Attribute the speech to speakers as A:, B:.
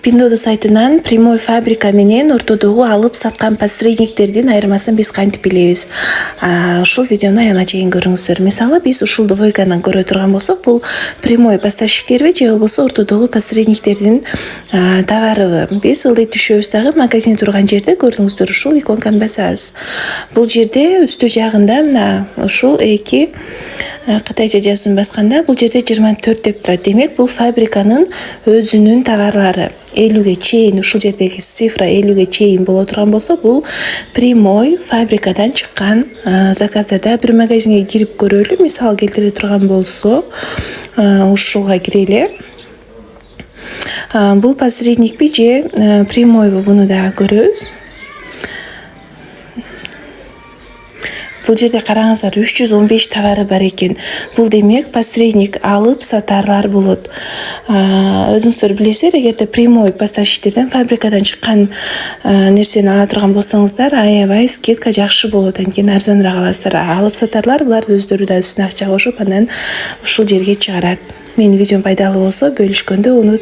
A: Pindodo сайтынан прямой фабрика менен ортодогу алып саткан посредниктердин айырмасын биз кантип билебиз? Ушул видеону аягына чейин көрүңүздөр. Мисалы биз ушул двойканы көрө турган болсок, бул прямой поставщиктерби же болбосо ортодогу посредниктердин товарыбы. Биз ылдый түшөбүз дагы магазин турган жерде көрдүңүздөр, ушул иконканы басабыз. Бул жерде үстү жагында мына ушул эки кытайча жазуун басканда бул жерде 24 деп турат. Демек бул фабриканын өзүнүн товарлары. 50ге чейин ушул жердеги цифра 50ге чейин боло турган болсо, бул прямой фабрикадан чыккан заказдарда. Бир магазинге кирип көрөлү, мисал келтире турган болсок, ушулга кирели. Бул посредникпи же прямойбу, буну да көрөбүз. Бул жерде караңыздар, 315 товары бар экен. Бул демек посредник алып сатарлар болот. Өзүңүздөр билесиздер, эгерде прямой поставщиктерден фабрикадан чыккан нерсени ала турган болсоңуздар, аябай скидка жакшы болот, анткени арзаныраак аласыздар. Алып сатарлар булар өздөрү да үстүнө акча кошуп, анан ушул жерге чыгарат. Менин видеом пайдалуу болсо, бөлүшкөндү унут.